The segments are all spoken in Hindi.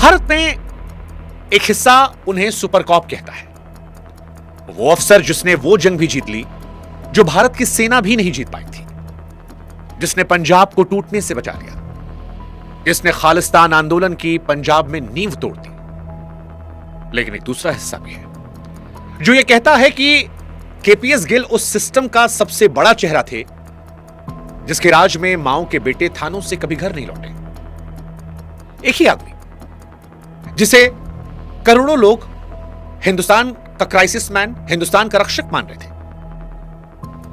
भारत में एक हिस्सा उन्हें सुपर कॉप कहता है। वो अफसर जिसने वो जंग भी जीत ली जो भारत की सेना भी नहीं जीत पाई थी, जिसने पंजाब को टूटने से बचा लिया, जिसने खालिस्तान आंदोलन की पंजाब में नींव तोड़ दी। लेकिन एक दूसरा हिस्सा भी है जो यह कहता है कि केपीएस गिल उस सिस्टम का सबसे बड़ा चेहरा थे जिसके राज में माओ के बेटे थानों से कभी घर नहीं लौटे। एक ही आदमी जिसे करोड़ों लोग हिंदुस्तान का क्राइसिस मैन, हिंदुस्तान का रक्षक मान रहे थे,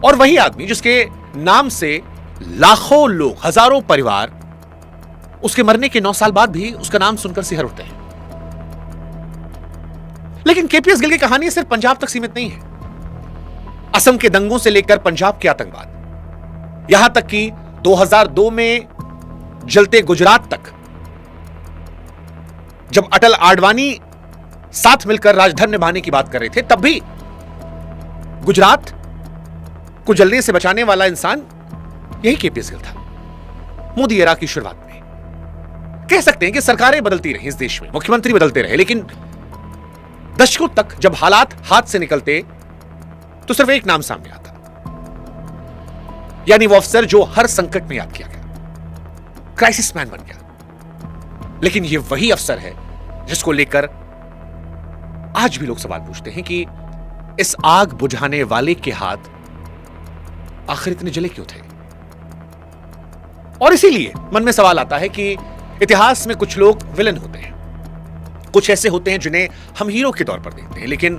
और वही आदमी जिसके नाम से लाखों लोग, हजारों परिवार उसके मरने के 9 साल बाद भी उसका नाम सुनकर सिहर उठते हैं। लेकिन केपीएस गिल की कहानी सिर्फ पंजाब तक सीमित नहीं है। असम के दंगों से लेकर पंजाब के आतंकवाद, यहां तक कि 2002 में जलते गुजरात तक, जब अटल आडवाणी साथ मिलकर राजधर्म निभाने की बात कर रहे थे, तब भी गुजरात को जलने से बचाने वाला इंसान यही केपीएस गिल था। मोदी एरा की शुरुआत में कह सकते हैं कि सरकारें बदलती रही इस देश में, मुख्यमंत्री बदलते रहे, लेकिन दशकों तक जब हालात हाथ से निकलते तो सिर्फ एक नाम सामने आता, यानी वो अफसर जो हर संकट में याद किया गया, क्राइसिस मैन बन गया। लेकिन ये वही अफसर है जिसको लेकर आज भी लोग सवाल पूछते हैं कि इस आग बुझाने वाले के हाथ आखिर इतने जले क्यों थे। और इसीलिए मन में सवाल आता है कि इतिहास में कुछ लोग विलन होते हैं, कुछ ऐसे होते हैं जिन्हें हम हीरो के तौर पर देखते हैं, लेकिन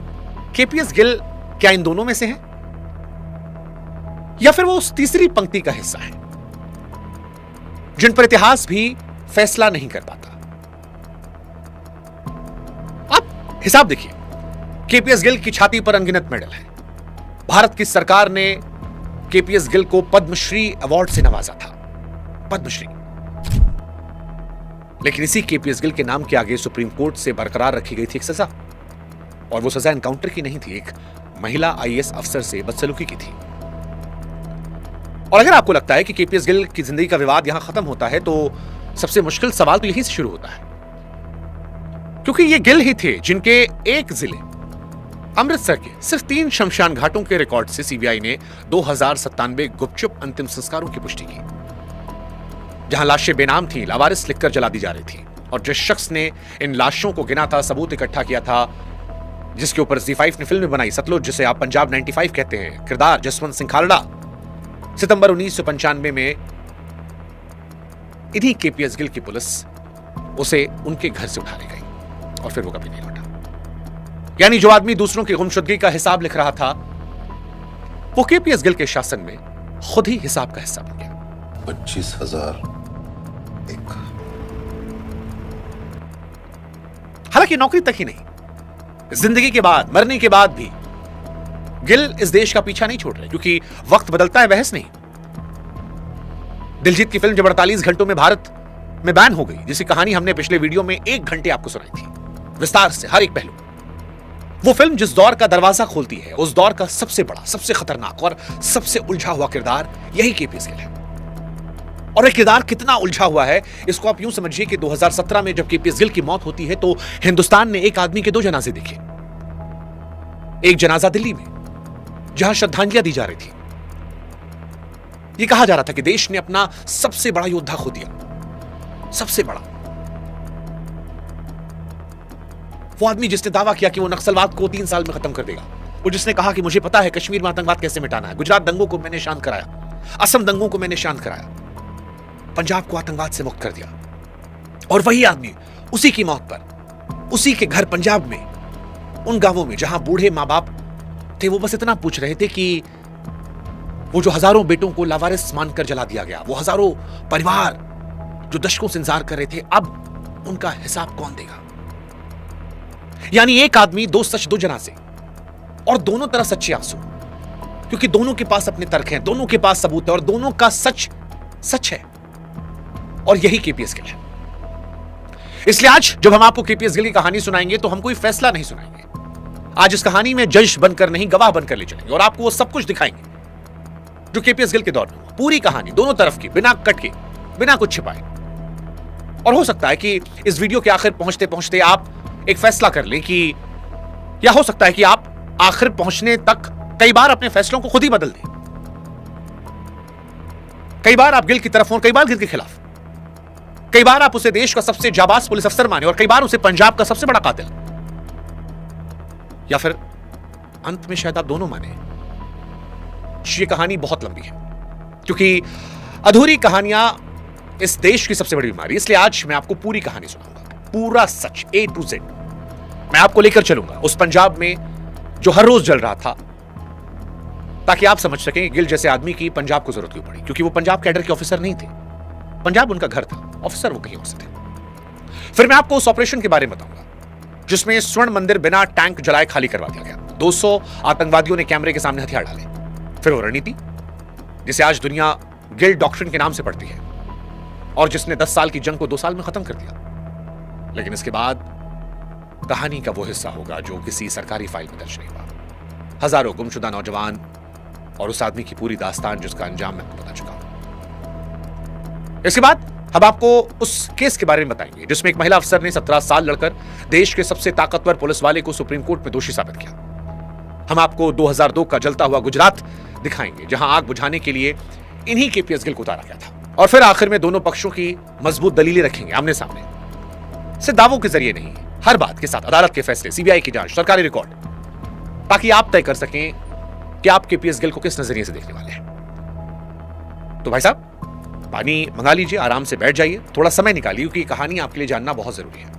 केपीएस गिल क्या इन दोनों में से है, या फिर वो उस तीसरी पंक्ति का हिस्सा है जिन पर इतिहास भी फैसला नहीं कर पाता। आप हिसाब देखिए, केपीएस गिल की छाती पर अनगिनत मेडल है। भारत की सरकार ने केपीएस गिल को पद्मश्री अवार्ड से नवाजा था, पद्मश्री। लेकिन इसी केपीएस गिल के नाम के आगे सुप्रीम कोर्ट से बरकरार रखी गई थी एक सजा, और वो सजा एनकाउंटर की नहीं थी, एक महिला आईएएस अफसर से बदसलूकी की थी। और अगर आपको लगता है कि केपीएस गिल की जिंदगी का विवाद यहां खत्म होता है, तो सबसे मुश्किल सवाल तो यहीं से शुरू होता है, क्योंकि ये गिल ही थे जिनके एक जिले अमृतसर के सिर्फ 3 शमशान घाटों के रिकॉर्ड से सीबीआई ने 2097 गुपचुप अंतिम संस्कारों की पुष्टि की, जहां लाशें बेनाम थीं, लावारिस लिखकर जला दी जा रही थी, और जिस शख्स ने इन लाशों को गिना था, सबूत इकट्ठा किया था, जिसके ऊपर Z5 ने फिल्म बनाई सतलुज, जिसे आप पंजाब 95 कहते हैं, किरदार जसवंत सिंह खालड़ा, सितंबर 1995 में इन्हीं केपीएस गिल की पुलिस उसे उनके घर से उठा ले गई और फिर वो कभी नहीं लौटा। यानी जो आदमी दूसरों की गुमशुदगी का हिसाब लिख रहा था, वो केपीएस गिल के शासन में खुद ही हिसाब का हिस्सा बन गया। 25,000 एक। हालांकि नौकरी तक ही नहीं, जिंदगी के बाद, मरने के बाद भी गिल इस देश का पीछा नहीं छोड़ रहे, क्योंकि वक्त बदलता है, बहस नहीं। दिलजीत की फिल्म जब 48 घंटों में भारत में बैन हो गई, जिसकी कहानी हमने पिछले वीडियो में 1 घंटे आपको सुनाई थी विस्तार से, हर एक पहलू। वो फिल्म जिस दौर का दरवाजा खोलती है, उस दौर का सबसे बड़ा, सबसे खतरनाक और सबसे उलझा हुआ किरदार यही केपीएस गिल है। और एक किरदार कितना उलझा हुआ है, इसको आप यूं समझिए कि 2017 में जब केपीएस गिल की मौत होती है, तो हिंदुस्तान ने एक आदमी के 2 जनाजे देखे। एक जनाजा दिल्ली में, जहां श्रद्धांजलियां दी जा रही थी। यह कहा जा रहा था कि देश ने अपना सबसे बड़ा योद्धा खो दिया, सबसे बड़ा। वो आदमी जिसने दावा किया कि वो नक्सलवाद को 3 साल में खत्म कर देगा, वो जिसने कहा कि मुझे पता है कश्मीर में आतंकवाद कैसे मिटाना है, गुजरात दंगों को मैंने शांत कराया, असम दंगों को मैंने शांत कराया, पंजाब को आतंकवाद से मुक्त कर दिया। और वही आदमी उसी की मौत पर, उसी के घर पंजाब में, उन गांवों में जहां बूढ़े मां बाप थे, वो बस इतना पूछ रहे थे कि वो जो हजारों बेटों को लावारिस मानकर जला दिया गया, वो हजारों परिवार जो दशकों से इंतजार कर रहे थे, अब उनका हिसाब कौन देगा। यानी एक आदमी, 2 सच 2 जनाजे, और दोनों तरफ सच्चे आंसू, क्योंकि दोनों के पास अपने तर्क हैं, दोनों के पास सबूत है, और दोनों का सच सच है, और यही केपीएस गिल है। इसलिए आज जब हम आपको केपीएस गिल की कहानी सुनाएंगे, तो हम कोई फैसला नहीं सुनाएंगे। आज इस कहानी में जज बनकर नहीं, गवाह बनकर ले चलेंगे, और आपको वो सब कुछ दिखाएंगे जो केपीएस गिल के दौर में हुआ। पूरी कहानी, दोनों तरफ की, बिना कट के, बिना कुछ छिपाए। और हो सकता है कि इस वीडियो के आखिर पहुंचते पहुंचते आप एक फैसला कर लें कि, या हो सकता है कि आप आखिर पहुंचने तक कई बार अपने फैसलों को खुद ही बदल दें। कई बार आप गिल की तरफ हो, कई बार गिल के खिलाफ। कई बार आप उसे देश का सबसे जाबाज पुलिस अफसर माने और कई बार उसे पंजाब का सबसे बड़ा कातिल, या फिर अंत में शायद आप दोनों माने। ये कहानी बहुत लंबी है, क्योंकि अधूरी कहानियां इस देश की सबसे बड़ी बीमारी। इसलिए आज मैं आपको पूरी कहानी सुनाऊंगा, पूरा सच A to Z। मैं आपको लेकर चलूंगा उस पंजाब में जो हर रोज जल रहा था, ताकि आप समझ सकें गिल जैसे आदमी की पंजाब को जरूरत क्यों पड़ी। क्योंकि वो पंजाब कैडर के ऑफिसर नहीं थे, पंजाब उनका घर था, ऑफिसर वो कहीं और से थे। फिर मैं आपको उस ऑपरेशन के बारे में बताऊंगा जिसमें स्वर्ण मंदिर बिना टैंक जलाए खाली करवा दिया गया। 200 आतंकवादियों ने कैमरे के सामने हथियार डाले। फिर वो रणनीति जिसे आज दुनिया गिल डॉक्ट्रिन के नाम से पढ़ती है और जिसने 10 साल की जंग को 2 साल में खत्म कर दिया। लेकिन इसके बाद कहानी का वो हिस्सा होगा जो किसी सरकारी फाइल में दर्ज नहीं हुआ। हजारों गुमशुदा नौजवान और उस आदमी की पूरी दास्तान जिसका अंजाम मैं आपको बता चुका हूं। इसके बाद हम आपको उस केस के बारे में बताएंगे जिसमें एक महिला अफसर ने 17 साल लड़कर देश के सबसे ताकतवर पुलिस वाले को सुप्रीम कोर्ट में दोषी साबित किया। हम आपको 2002 का जलता हुआ गुजरात दिखाएंगे जहां आग बुझाने के लिए इन्हीं केपीएस गिल को उतारा गया था। और फिर आखिर में दोनों पक्षों की मजबूत दलीलें रखेंगे आमने सामने, सिर्फ दावों के जरिए नहीं, हर बात के साथ अदालत के फैसले, सीबीआई की जांच, सरकारी रिकॉर्ड, ताकि आप तय कर सकें कि आप केपीएस गिल को किस नजरिए से देखने वाले हैं। तो भाई साहब पानी मंगा लीजिए, आराम से बैठ जाइए, थोड़ा समय निकालिए, क्योंकि कहानी आपके लिए जानना बहुत जरूरी है।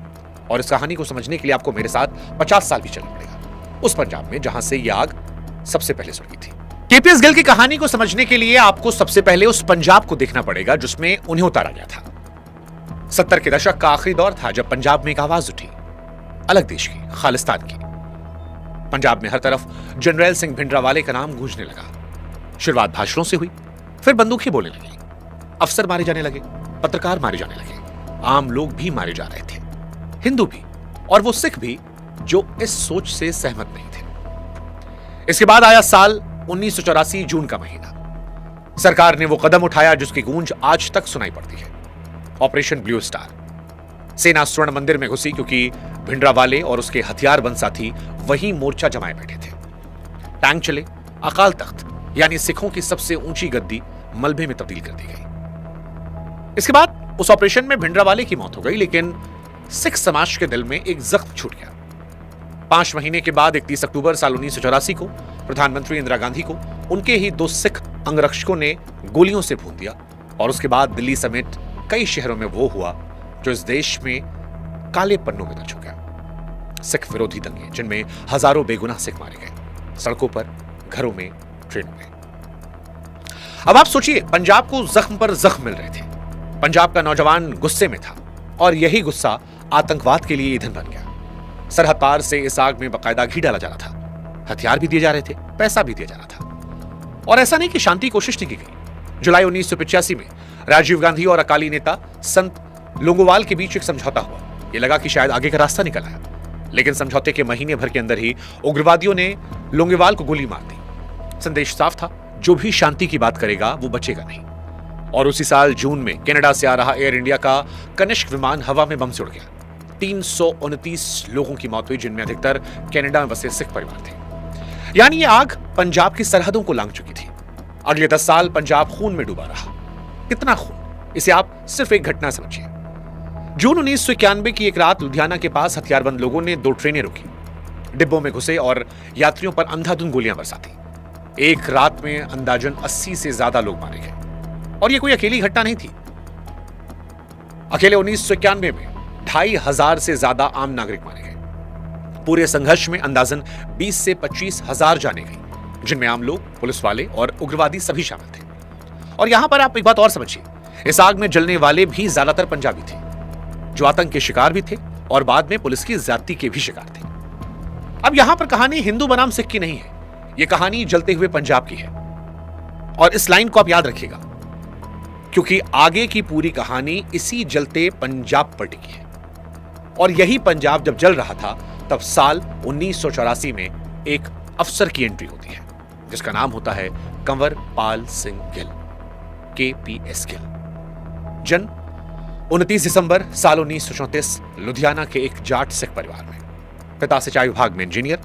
और इस कहानी को समझने के लिए आपको मेरे साथ 50 साल भी चलना पड़ेगा, उस पंजाब में जहां से यह आग सबसे पहले सुलगी थी। केपीएस गिल की कहानी को समझने के लिए आपको सबसे पहले उस पंजाब को देखना पड़ेगा जिसमें उन्हें उतारा गया था। 70 के दशक का आखिरी दौर था जब पंजाब में एक आवाज उठी, अलग देश की, खालिस्तान की। पंजाब में हर तरफ जनरल सिंह भिंडरावाले का नाम गूंजने लगा। शुरुआत भाषणों से हुई, फिर बंदूकें बोलने लगी, अफसर मारे जाने लगे, पत्रकार मारे जाने लगे, आम लोग भी मारे जा रहे थे, हिंदू भी और वो सिख भी जो इस सोच से सहमत नहीं थे। इसके बाद आया साल 1984 जून का महीना। सरकार ने वो कदम उठाया जिसकी गूंज आज तक सुनाई पड़ती है, ऑपरेशन ब्लू स्टार। सेना स्वर्ण मंदिर में घुसी क्योंकि भिंडरावाले और उसके हथियारबंद साथी वहीं मोर्चा जमाए बैठे थे। टैंक चले, अकाल तख्त यानी सिखों की सबसे ऊंची गद्दी मलबे में तब्दील कर दी गई। इसके बाद उस ऑपरेशन में भिंडरावाले की मौत हो गई, लेकिन सिख समाज के दिल में एक जख्म छूट गया। 5 महीने के बाद 31 अक्टूबर साल 1984 को प्रधानमंत्री इंदिरा गांधी को उनके ही 2 सिख अंगरक्षकों ने गोलियों से भून दिया। और उसके बाद दिल्ली समेत कई शहरों में वो हुआ जो इस देश में काले पन्नों में दर्ज हो गया। सिख विरोधी दंगे जिनमें हजारों बेगुनाह सिख मारे गए, सड़कों पर, घरों में, ट्रेनों में। अब आप सोचिए, पंजाब को जख्म पर जख्म मिल रहे थे। पंजाब का नौजवान गुस्से में था और यही गुस्सा आतंकवाद के लिए ईंधन बन गया। सरहद पार से इस आग में बकायदा घी डाला जा रहा था, हथियार भी दिए जा रहे थे, पैसा भी दिया जा रहा था। और ऐसा नहीं कि शांति की कोशिश नहीं की गई। जुलाई 1985 में राजीव गांधी और अकाली नेता संत लोंगोवाल के बीच एक समझौता हुआ। यह लगा कि शायद आगे का रास्ता निकल आया, लेकिन समझौते के महीने भर के अंदर ही उग्रवादियों ने लोंगोवाल को गोली मार दी। संदेश साफ था, जो भी शांति की बात करेगा वो बचेगा नहीं। और उसी साल जून में कनाडा से आ रहा एयर इंडिया का कनिष्क विमान हवा में बम से उड़ गया। 329 लोगों की मौत हुई, जिनमें अधिकतर कनाडा में बसे सिख परिवार थे। यानी ये आग पंजाब की सरहदों को लांघ चुकी थी। अगले 10 साल पंजाब खून में डूबा रहा। कितना खून, इसे आप सिर्फ एक घटना समझिए। जून 1991 की एक रात लुधियाना के पास हथियारबंद लोगों ने 2 ट्रेनें रोकी, डिब्बों में घुसे और यात्रियों पर अंधाधुंध गोलियां बरसाती। एक रात में अंदाजन 80 से ज्यादा लोग मारे गए। और यह कोई अकेली घटना नहीं थी। अकेले 1991 में 2500 से ज्यादा आम नागरिक मारे गए। पूरे संघर्ष में अंदाजन 20 से 25 हजार जाने गई, जिनमें आम लोग, पुलिस वाले और उग्रवादी सभी शामिल थे। और यहां पर आप एक बात और समझिए, इस आग में जलने वाले भी ज्यादातर पंजाबी थे, जो आतंक के शिकार भी थे और बाद में पुलिस की ज्यादती के भी शिकार थे। अब यहां पर कहानी हिंदू बनाम सिख की नहीं है, यह कहानी जलते हुए पंजाब की है। और इस लाइन को आप याद रखिएगा, क्योंकि आगे की पूरी कहानी इसी जलते पंजाब पर टिकी है। और यही पंजाब जब जल रहा था, तब साल 1984 में एक अफसर की एंट्री होती है, जिसका नाम होता है कंवर पाल सिंह गिल, केपीएस गिल। जन 29 दिसंबर साल 1934 लुधियाना के एक जाट सिख परिवार में, पिता सिंचाई विभाग में इंजीनियर,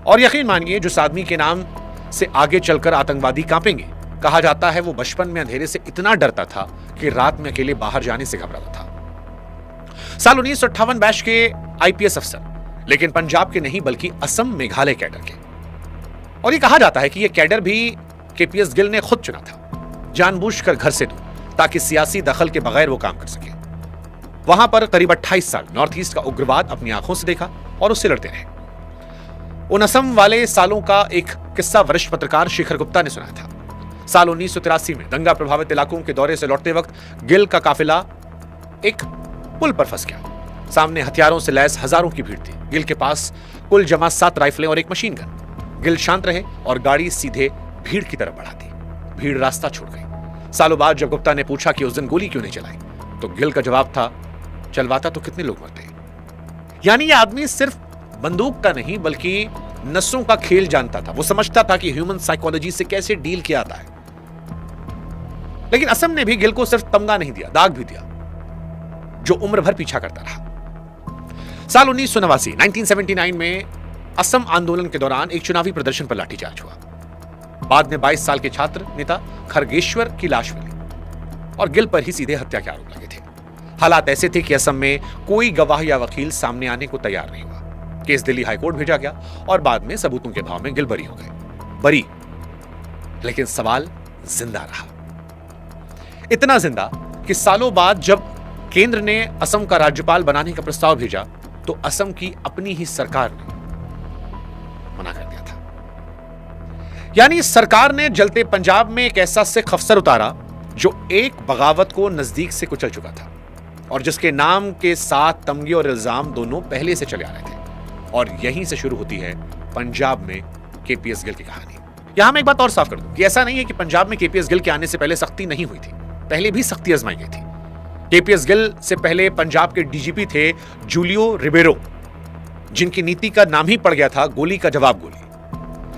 और यकीन मानिए जिस आदमी के नाम से आगे चलकर आतंकवादी कांपेंगे, कहा जाता है वो बचपन में अंधेरे से इतना डरता था कि रात में अकेले बाहर जाने से घबराता था। साल 1958 बैच के आईपीएस अफसर, लेकिन पंजाब के नहीं बल्कि असम मेघालय कैडर के। और ये कहा जाता है कि ये कैडर भी केपीएस गिल ने खुद चुना था, जानबूझकर घर से दूर, ताकि सियासी दखल के बगैर वो काम कर सके। वहां पर करीब 28 साल नॉर्थ ईस्ट का उग्रवाद अपनी आंखों से देखा और उससे लड़ते रहे। उन असम वाले सालों का एक किस्सा वरिष्ठ पत्रकार शेखर गुप्ता ने सुनाया था। साल 1983 में दंगा प्रभावित इलाकों के दौरे से लौटते वक्त गिल का काफिला एक पुल पर फंस गया। सामने हथियारों से लैस हजारों की भीड़ थी। गिल के पास कुल जमा 7 राइफलें और एक मशीन गन। गिल शांत रहे और गाड़ी सीधे भीड़ की तरफ बढ़ा दी। भीड़ रास्ता छोड़ गई। सालों बाद जब गुप्ता ने पूछा कि उस दिन गोली क्यों नहीं चलाई, तो गिल का जवाब था, चलवाता तो कितने लोग मरते। यानी यह आदमी सिर्फ बंदूक का नहीं बल्कि नसों का खेल जानता था। वो समझता था कि ह्यूमन साइकोलॉजी से कैसे डील किया जाता है। लेकिन असम ने भी गिल को सिर्फ तमगा नहीं दिया, दाग भी दिया, जो उम्र भर पीछा करता रहा। साल 1989 1979 में असम आंदोलन के दौरान एक चुनावी प्रदर्शन पर लाठीचार्ज हुआ। बाद में 22 साल के छात्र नेता खरगेश्वर की लाश मिली और गिल पर ही सीधे हत्या के आरोप लगे थे। हालात ऐसे थे कि असम में कोई गवाह या वकील सामने आने को तैयार नहीं हुआ। केस दिल्ली हाईकोर्ट भेजा गया और बाद में सबूतों के भाव में गिल बरी हो गए। बरी, लेकिन सवाल जिंदा रहा। इतना जिंदा कि सालों बाद जब केंद्र ने असम का राज्यपाल बनाने का प्रस्ताव भेजा, तो असम की अपनी ही सरकार ने मना कर दिया था। यानी सरकार ने जलते पंजाब में एक ऐसा सिख अफसर उतारा जो एक बगावत को नजदीक से कुचल चुका था और जिसके नाम के साथ तमगे और इल्जाम दोनों पहले से चले आ रहे थे। और यहीं से शुरू होती है पंजाब में केपीएस गिल की कहानी। यहां मैं एक बात और साफ कर दूं कि ऐसा नहीं है कि पंजाब में केपीएस गिल के आने से पहले सख्ती नहीं हुई थी। पहले भी सख्ती आजमाई गई थी। केपीएस गिल से पहले पंजाब के डीजीपी थे जूलियो रिबेरो, जिनकी नीति का नाम ही पड़ गया था गोली का जवाब गोली।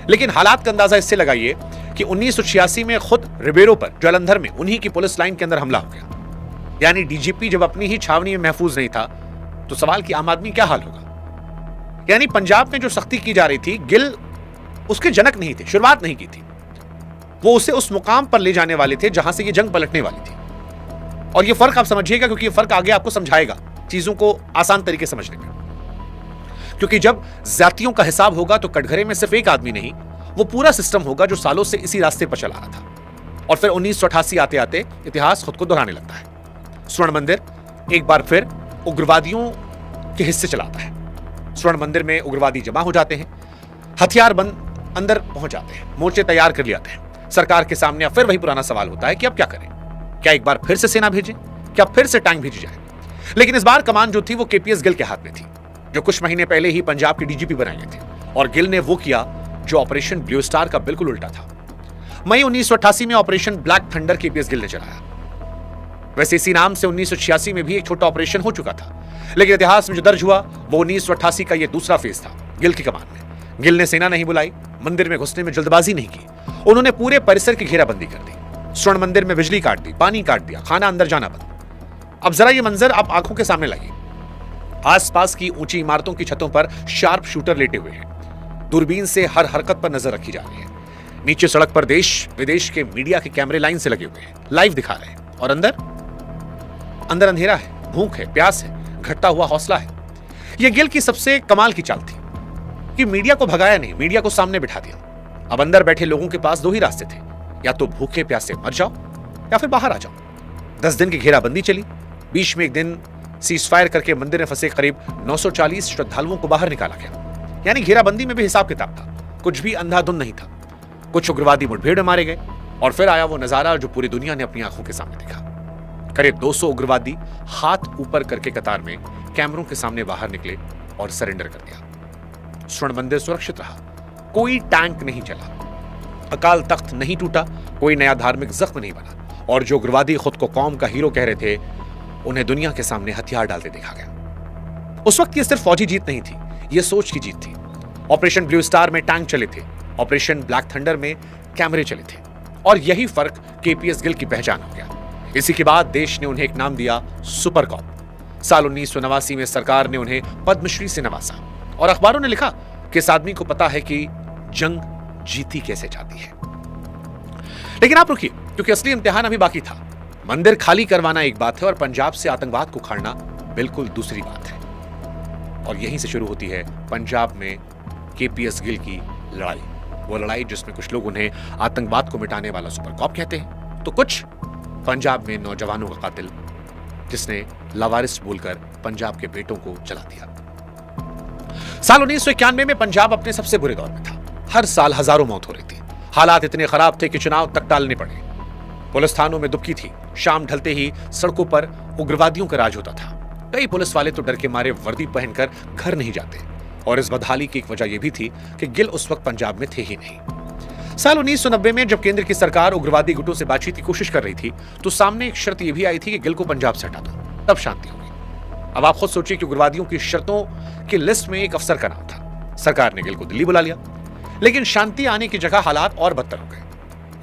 लेकिन हालात का अंदाजा इससे लगाइए कि 1986 में खुद रिबेरो पर जालंधर में उन्हीं की पुलिस लाइन के अंदर हमला हो गया। यानी डीजीपी जब अपनी ही छावनी में महफूज नहीं था, तो सवाल कि आम आदमी क्या हाल होगा। यानी पंजाब में जो सख्ती की जा रही थी, गिल उसके जनक नहीं थे, शुरुआत नहीं की थी। वो उसे उस मुकाम पर ले जाने वाले थे जहां से ये जंग पलटने वाली थी। और ये फर्क आप समझिएगा, क्योंकि ये फर्क आगे आपको समझाएगा चीजों को आसान तरीके से समझने में। क्योंकि जब जातियों का हिसाब होगा तो कटघरे में सिर्फ एक आदमी नहीं, वो पूरा सिस्टम होगा जो सालों से इसी रास्ते पर चला रहा था। और फिर 1988 आते आते इतिहास खुद को दोहराने लगता है। स्वर्ण मंदिर एक बार फिर उग्रवादियों के हिस्से चलाता है। स्वर्ण मंदिर में उग्रवादी जमा हो जाते हैं, हथियार बंद अंदर पहुंच जाते हैं, मोर्चे तैयार कर लियाते हैं। सरकार के सामने फिर वही पुराना सवाल होता है कि अब क्या करें। क्या एक बार फिर से सेना भेजें, क्या फिर से टैंक भेजी जाए। लेकिन इस बार कमान जो थी वो केपीएस गिल के हाथ में थी, जो कुछ महीने पहले ही पंजाब के डीजीपी बनाए गए थे। और गिल ने वो किया जो ऑपरेशन ब्लू स्टार का बिल्कुल उल्टा था। मई 1988 में operation black thunder KPS Gill ने चलाया। वैसे इसी नाम से 1986 में भी एक छोटा ऑपरेशन हो चुका था, लेकिन इतिहास में जो दर्ज हुआ वो 1988 का ये दूसरा फेज था गिल की कमान में। गिल ने सेना नहीं बुलाई, मंदिर में घुसने में जल्दबाजी नहीं की। उन्होंने पूरे परिसर की घेराबंदी कर दी। स्वर्ण मंदिर में बिजली काट दी, पानी काट दिया, खाना अंदर जाना बंद। अब जरा ये मंजर आप आंखों के सामने लाइए। आसपास की ऊंची इमारतों की छतों पर शार्प शूटर लेटे हुए हैं। दूरबीन से हर हरकत पर नजर रखी जा रही है। नीचे सड़क पर देश विदेश के मीडिया के कैमरे लाइन से लगे हुए हैं, लाइव दिखा रहे हैं। और अंदर अंधेरा है, भूख है, प्यास है, घटता हुआ हौसला है। यह गिल की सबसे कमाल की चाल थी कि मीडिया को भगाया नहीं, मीडिया को सामने बिठा दिया। अब अंदर बैठे लोगों के पास 2 ही रास्ते थे, या तो भूखे प्यासे मर जाओ या फिर बाहर आ जाओ। 10 दिन की घेराबंदी चली। बीच में एक दिन सीज फायर करके मंदिर में फंसे करीब 940 श्रद्धालुओं को बाहर निकाला गया। यानी घेराबंदी में भी हिसाब किताब था, कुछ भी अंधाधुंध नहीं था। कुछ उग्रवादी मुठभेड़ में मारे गए और फिर आया वो नजारा जो पूरी दुनिया ने अपनी आंखों के सामने देखा। करीब 200 उग्रवादी हाथ ऊपर करके कतार में कैमरों के सामने बाहर निकले और सरेंडर कर दिया। स्वर्ण मंदिर सुरक्षित रहा, कोई टैंक नहीं चला, अकाल तख्त नहीं टूटा, कोई नया धार्मिक जख्म नहीं बना। और जो उग्रवादी खुद को कौम का हीरो कह रहे थे, उन्हें दुनिया के सामने हथियार डालते देखा गया। उस वक्त ये सिर्फ फौजी जीत नहीं थी, ये सोच की जीत थी। ऑपरेशन ब्लू स्टार में टैंक चले थे, ऑपरेशन ब्लैक थंडर में कैमरे चले थे। और यही फर्क केपीएस गिल की पहचान हो गया। इसी के बाद देश ने उन्हें एक नाम दिया सुपर कॉप। साल 1989 में सरकार ने उन्हें पद्मश्री से नवाजा और अखबारों ने लिखा कि इस आदमी को पता है कि जंग जीती कैसे जाती है। लेकिन आप रुकिए, क्योंकि असली इम्तिहान अभी बाकी था। मंदिर खाली करवाना एक बात है और पंजाब से आतंकवाद को उखाड़ना बिल्कुल दूसरी बात है। और यहीं से शुरू होती है पंजाब में केपीएस गिल की लड़ाई। वो लड़ाई जिसमें कुछ लोग उन्हें आतंकवाद को मिटाने वाला सुपर कॉप कहते हैं, तो कुछ पंजाब में नौजवानों का कातिल जिसने लावारिस बोलकर पंजाब के बेटों को जला दिया। साल 1991 में पंजाब अपने सबसे बुरे दौर में था। हर साल हजारों मौत हो रही थी। हालात इतने खराब थे कि चुनाव तक टालने पड़े। पुलिस थानों में दुबकी थी। शाम ढलते ही सड़कों पर उग्रवादियों का राज होता था। कई पुलिस वाले तो डर के मारे वर्दी पहनकर घर नहीं जाते। और इस बदहाली की एक वजह यह भी थी कि गिल उस वक्त पंजाब में थे ही नहीं। साल 1990 में जब केंद्र की सरकार उग्रवादी गुटों से बातचीत की कोशिश कर रही थी, तो सामने एक शर्त यह भी आई थी कि गिल को पंजाब से हटा दो, तब शांति होगी। अब आप खुद सोचिए कि उग्रवादियों की शर्तों की लिस्ट में एक अफसर का नाम था। सरकार ने गिल को दिल्ली बुला लिया, लेकिन शांति आने की जगह हालात और बदतर हो गए।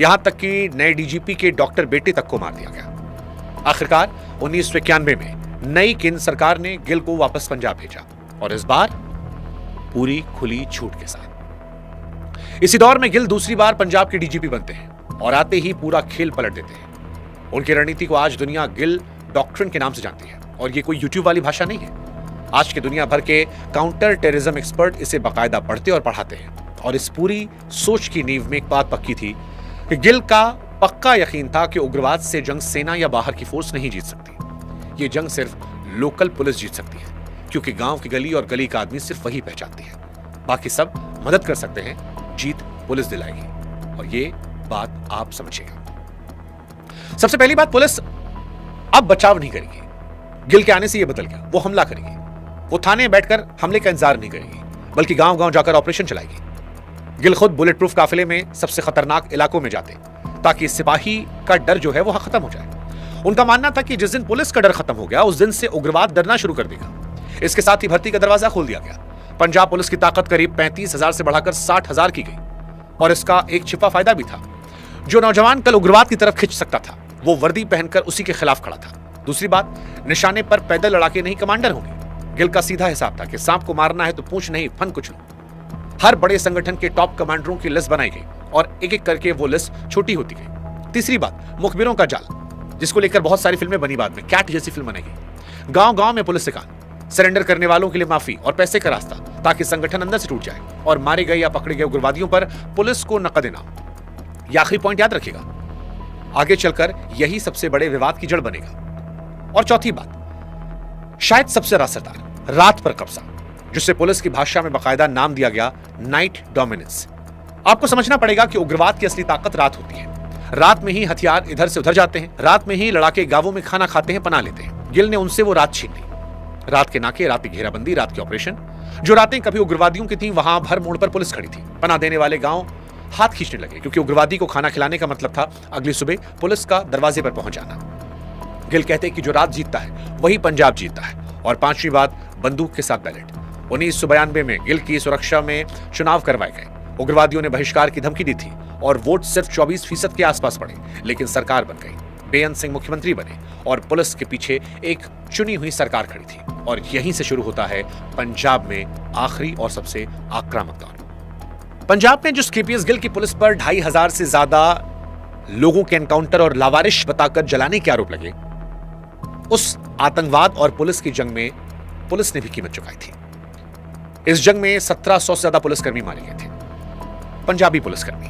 यहां तक कि नए डीजीपी के डॉक्टर बेटे तक को मार दिया गया। आखिरकार 1991 में नई केंद्र सरकार ने गिल को वापस पंजाब भेजा, और इस बार पूरी खुली छूट के साथ। इसी दौर में गिल दूसरी बार पंजाब के डीजीपी बनते हैं और आते ही पूरा खेल पलट देते हैं। उनकी रणनीति को आज दुनिया गिल डॉक्ट्रिन के नाम से जानती है, और ये कोई यूट्यूब वाली भाषा नहीं है। आज के दुनिया भर के काउंटर टेररिज्म एक्सपर्ट इसे बाकायदा पढ़ते और पढ़ाते हैं। और इस पूरी सोच की नींव में एक बात पक्की थी कि गिल का पक्का यकीन था कि उग्रवाद से जंग सेना या बाहर की फोर्स नहीं जीत सकती। ये जंग सिर्फ लोकल पुलिस जीत सकती है, क्योंकि गांव की गली और गली का आदमी सिर्फ वही पहचानती है। बाकी सब मदद कर सकते हैं, जीत पुलिस दिलाएगी। और ये बात आप समझिएगा। सबसे पहली बात, पुलिस अब बचाव नहीं करेगी। गिल के आने से यह बदल गया। वो हमला करेगी। वो थाने में बैठकर हमले का इंतजार नहीं करेगी, बल्कि गांव गांव जाकर ऑपरेशन चलाएगी। गिल खुद बुलेट प्रूफ काफिले में सबसे खतरनाक इलाकों में जाते, ताकि सिपाही का डर जो है वो खत्म हो जाए। उनका मानना था कि जिस दिन पुलिस का डर खत्म हो गया, उस दिन से उग्रवाद डरना शुरू कर देगा। इसके साथ ही भर्ती का दरवाजा खोल दिया गया। पंजाब पुलिस की ताकत करीब 35,000 से बढ़ाकर 60,000 की गई। और इसका एक छिपा फायदा भी था। जो नौजवान कल उग्रवाद की तरफ खिंच सकता था, वो वर्दी पहनकर उसी के खिलाफ खड़ा था। दूसरी बात, निशाने पर पैदल लड़ाके नहीं, कमांडर होंगे। गिल का सीधा हिसाब था कि सांप को मारना है तो पूंछ नहीं, फन कुछ लो। हर बड़े संगठन के टॉप कमांडरों की लिस्ट बनाई गई और एक एक करके वो लिस्ट छोटी होती गई। तीसरी बात, मुखबिरों का जाल, जिसको लेकर बहुत सारी फिल्में बनी। बाद में कैट जैसी फिल्म बनेगी। गांव गांव में पुलिस से कान, सरेंडर करने वालों के लिए माफी और पैसे का रास्ता, ताकि संगठन अंदर से टूट जाए और मारे गए या पकड़े गए उग्रवादियों पर पुलिस को नकद इनाम। यह आखिरी पॉइंट याद रखिएगा, आगे चलकर यही सबसे बड़े विवाद की जड़ बनेगा। और चौथी बात, शायद सबसे असरदार, रात पर कब्जा, जिससे पुलिस की भाषा में बाकायदा नाम दिया गया नाइट डोमिनेंस। आपको समझना पड़ेगा कि उग्रवाद की असली ताकत रात होती है। रात में ही हथियार इधर से उधर जाते हैं। रात में ही लड़ाके गांवों में खाना खाते हैं, पनाह लेते हैं। गिल ने उनसे वो रात छीन ली। रात के नाके, रात की घेराबंदी, रात के ऑपरेशन। जो रातें कभी उग्रवादियों की थी, वहां भर मोड़ पर पुलिस खड़ी थी। पनाह देने वाले गांव हाथ खींचने लगे, क्योंकि उग्रवादी को खाना खिलाने का मतलब था अगली सुबह पुलिस का दरवाजे पर पहुंच जाना। गिल कहते कि जो रात जीतता है वही पंजाब जीतता है। और पांचवी बात, बंदूक के साथ बैलेट। 1992 में गिल की सुरक्षा में चुनाव करवाए गए। उग्रवादियों ने बहिष्कार की धमकी दी थी और वोट सिर्फ 24% के आसपास पड़े, लेकिन सरकार बन गई। बेअंत सिंह मुख्यमंत्री बने और पुलिस के पीछे एक चुनी हुई सरकार खड़ी थी। और यहीं से शुरू होता है पंजाब में आखिरी और सबसे आक्रामक दौर। पंजाब में जिस केपीएस गिल की पुलिस पर 2,500 से ज्यादा लोगों के एनकाउंटर और लावारिश बताकर जलाने के आरोप लगे, उस आतंकवाद और पुलिस की जंग में पुलिस ने भी कीमत चुकाई थी। इस जंग में 1700 से ज्यादा पुलिसकर्मी मारे गए थे। पंजाबी पुलिसकर्मी,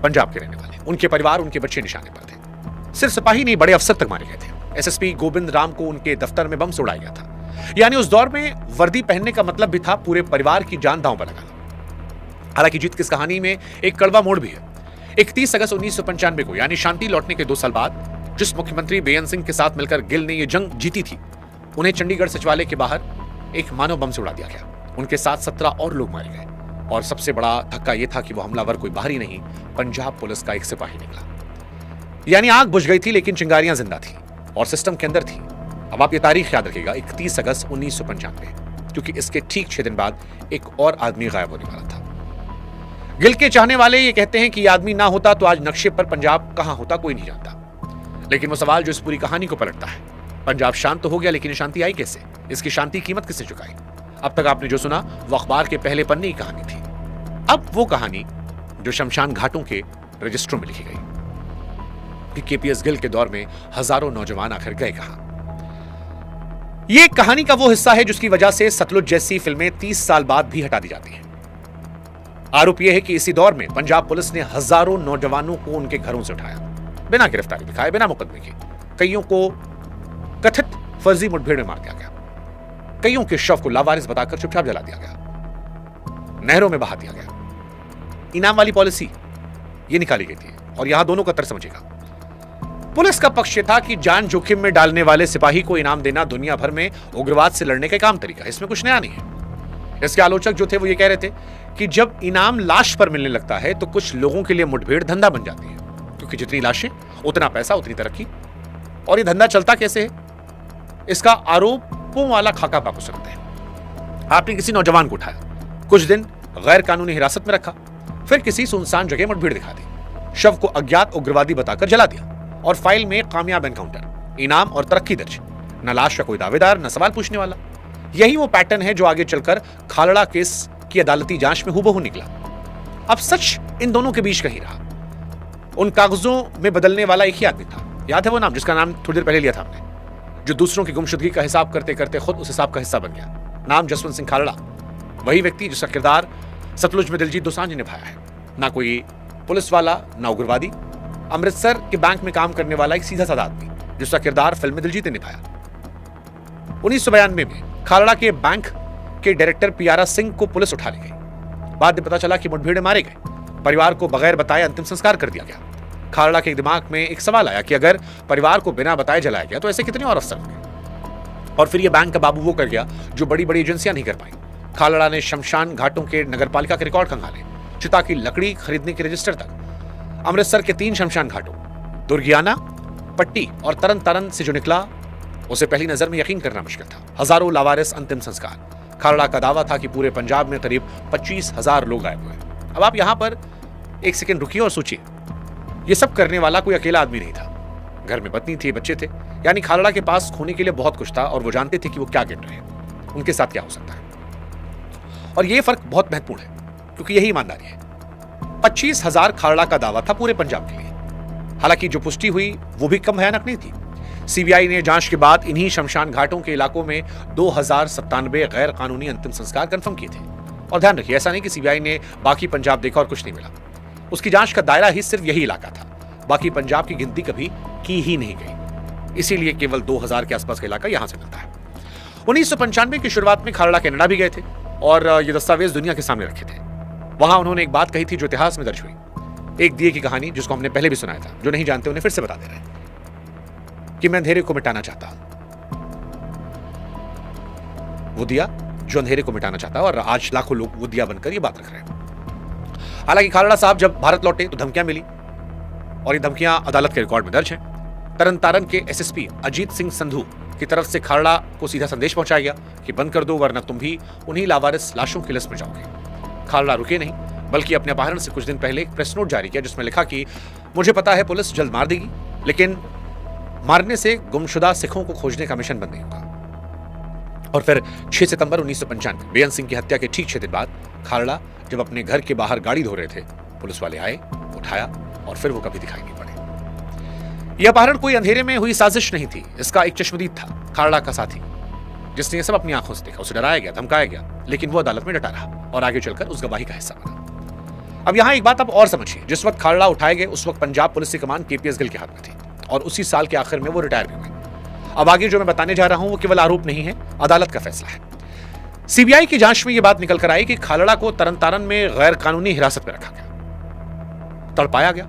पंजाब के रहने वाले, उनके परिवार, उनके बच्चे निशाने पर थे। सिर्फ सिपाही नहीं, बड़े अफसर तक मारे गए थे। एसएसपी गोविंद राम को उनके दफ्तर में बम से उड़ाया गया था। यानी उस दौर में वर्दी पहनने का मतलब भी था पूरे परिवार की जान दांव पर लगाना। हालांकि जीत की इस कहानी में एक कड़वा मोड़ भी है। 31 अगस्त 1995 को, यानी शांति लौटने के 2 साल बाद, जिस मुख्यमंत्री बेअंत सिंह के साथ मिलकर गिल ने यह जंग जीती थी, उन्हें चंडीगढ़ सचिवालय के बाहर एक मानव बम से उड़ा दिया गया। उनके साथ 17 और लोग मारे गए। और सबसे बड़ा धक्का यह था कि वो हमलावर कोई बाहरी नहीं, पंजाब पुलिस का एक सिपाही निकला। यानी आग बुझ गई थी, लेकिन चिंगारियां जिंदा थी और सिस्टम के अंदर थी। अब आप ये तारीख याद रखिएगा, 31 अगस्त 1995, क्योंकि इसके ठीक 6 दिन बाद एक और आदमी गायब होने वाला था। गिल के चाहने वाले ये कहते हैं कि यह आदमी ना होता तो आज नक्शे पर पंजाब कहां होता कोई नहीं जानता। लेकिन वो सवाल जो इस पूरी कहानी को पलटता है, पंजाब शांत तो हो गया, लेकिन ये शांति आई कैसे? इसकी शांति की कीमत किसने चुकाई? अब तक आपने जो सुना वो अखबार के पहले पन्ने की कहानी थी। अब वो कहानी जो शमशान घाटों के रजिस्टरों में लिखी गई कि केपीएस गिल के दौर में हजारों नौजवान आखिर गए कहां। ये कहानी का वो हिस्सा है जिसकी वजह से सतलुज जैसी फिल्में 30 साल बाद भी हटा दी जाती हैं। आरोप यह है कि इसी दौर में पंजाब पुलिस ने हजारों नौजवानों को उनके घरों से उठाया, बिना गिरफ्तारी दिखाए, बिना मुकदमे के। कईयों को कथित फर्जी मुठभेड़ में मार दिया गया, कईयों के शव को लावारिस बताकर चुपचाप जला दिया गया, नहरों में बहा दिया गया। इनाम वाली पॉलिसी ये निकाली गई थी। और यहां दोनों का तर्क समझेगा। पुलिस का पक्ष यह था कि जान जोखिम में डालने वाले सिपाही को इनाम देना दुनिया भर में उग्रवाद से लड़ने का काम तरीका है, इसमें कुछ नया नहीं है। इसके आलोचक जो थे वो ये कह रहे थे कि जब इनाम लाश पर मिलने लगता है तो कुछ लोगों के लिए मुठभेड़ धंधा बन जाती है, क्योंकि जितनी लाशें उतना पैसा उतनी तरक्की। और ये धंधा चलता कैसे है, इसका आरोपों वाला खाका बाकू सकते हैं। आपने किसी नौजवान को उठाया, कुछ दिन गैर कानूनी हिरासत में रखा, फिर किसी सुनसान जगह मुठभेड़ दिखा दी, शव को अज्ञात उग्रवादी बताकर जला दिया और फाइल में कामयाब एनकाउंटर, इनाम और तरक्की दर्ज। न लाश का कोई दावेदार, न सवाल पूछने वाला। यही वो पैटर्न है जो आगे चलकर खालड़ा केस की अदालती जांच में हूबहू निकला। अब सच इन दोनों के बीच कहीं रहा। उन कागजों में बदलने वाला एक ही आदमी था, याद है वो नाम जिसका नाम थोड़ी देर पहले लिया था हमने, जो दूसरों की गुमशुदगी का हिसाब करते करते खुद उस हिसाब का हिस्सा बन गया। नाम जसवंत सिंह खालड़ा, वही व्यक्ति जिसका किरदार सतलुज में दिलजीत दोसांझ ने निभाया है। ना कोई पुलिस वाला, ना उग्रवादी, अमृतसर के बैंक में काम करने वाला एक सीधा साधा आदमी जिसका किरदार फिल्म में दिलजीत ने निभाया। 1992 में खालड़ा के बैंक के डायरेक्टर पियारा सिंह को पुलिस उठा ले गई। बाद में पता चला कि मुठभेड़ में मारे गए। परिवार को बगैर बताए अंतिम संस्कार कर दिया गया। खालड़ा के दिमाग में एक सवाल आया कि अगर परिवार को बिना बताए जलाया गया तो ऐसे कितने और अफसर होंगे। और फिर यह बैंक का बाबू वो कर गया जो बड़ी बड़ी एजेंसियां नहीं कर पाई। खालड़ा ने शमशान घाटों के नगरपालिका के रिकॉर्ड खंगाले, चिता की लकड़ी खरीदने के रजिस्टर तक। अमृतसर के 3 शमशान घाटों, दुर्गियाना, पट्टी और तरन तारण से जो निकला उसे पहली नजर में यकीन करना मुश्किल था। हजारों लावारिस अंतिम संस्कार। खालड़ा का दावा था कि पूरे पंजाब में करीब 25,000 लोग गायब हुए। अब आप यहां पर एक सेकंड रुकिए और सोचिए, यह सब करने वाला कोई अकेला आदमी नहीं था। घर में पत्नी थी, बच्चे थे, यानी खालड़ा के पास खोने के लिए बहुत कुछ था और वो जानते थे कि वो क्या गिन रहे हैं, उनके साथ क्या हो सकता है। और यह फर्क बहुत महत्वपूर्ण है क्योंकि यही ईमानदारी है। 25,000 खालड़ा का दावा था पूरे पंजाब के लिए। हालांकि जो पुष्टि हुई वो भी कम भयानक नहीं थी। सीबीआई ने जांच के बाद इन्हीं शमशान घाटों के इलाकों में 2097 गैर कानूनी अंतिम संस्कार कंफर्म किए थे। और ध्यान रखिए, ऐसा नहीं कि सीबीआई ने बाकी पंजाब देखा और कुछ नहीं मिला। उसकी जांच का दायरा ही सिर्फ यही इलाका था, बाकी पंजाब की गिनती कभी की ही नहीं गई। इसीलिए केवल 2000 के आसपास का इलाका यहां से मिलता है। 1995 की शुरुआत में खालड़ा कनाडा भी गए थे और ये दस्तावेज दुनिया के सामने रखे थे। वहां उन्होंने एक बात कही थी जो इतिहास में दर्ज हुई। एक दिए की कहानी जिसको हमने पहले भी सुनाया था, जो नहीं जानते उन्हें फिर से बता दे रहे हैं कि मैं अंधेरे को मिटाना चाहता हूं। वो दिया जो अंधेरे को मिटाना चाहता है और आज लाखों लोग वो दिया बनकर ये बात रख रहे हैं। हालांकि खालड़ा साहब जब भारत लौटे तो धमकियां मिली और ये धमकियां अदालत के रिकॉर्ड में दर्ज हैं। तरन तारण के एसएसपी अजीत सिंह संधू की तरफ से खालड़ा को सीधा संदेश पहुंचाया गया कि बंद कर दो वरना तुम भी उन्हीं लावारिस लाशों की लिस्ट में जाओगे। खालड़ा रुके नहीं, बल्कि अपने अपहरण से कुछ दिन पहले एक प्रेस नोट जारी किया जिसमें लिखा कि मुझे पता है पुलिस जल्द मार देगी, लेकिन मारने से गुमशुदा सिखों को खोजने का मिशन बंद नहीं होगा। और फिर 6 सितंबर 1995 बेअंत सिंह की हत्या के ठीक 6 दिन बाद खालड़ा जब अपने घर के बाहर गाड़ी धो रहे थे, पुलिस वाले आए, उठाया और फिर वो कभी दिखाई नहीं पड़े। यह अपहरण कोई अंधेरे में हुई साजिश नहीं थी, इसका एक चश्मदीद था, खालड़ा का साथी, जिसने ये सब अपनी आंखों से देखा। उसे डराया गया, धमकाया गया, लेकिन वो अदालत में डटा रहा और आगे चलकर उस गवाही का हिस्सा बना। अब यहां एक बात आप और समझिए, जिस वक्त खालड़ा उठाए गए उस वक्त पंजाब पुलिस की कमान केपीएस गिल के हाथ में थी और उसी साल के आखिर में वो रिटायर भी हुए। अब आगे जो मैं बताने जा रहा हूं वो केवल आरोप नहीं है, अदालत का फैसला है। सीबीआई की जांच में यह बात निकल कर आई कि खालड़ा को तरन तारण में गैर कानूनी हिरासत में रखा गया, तड़पाया गया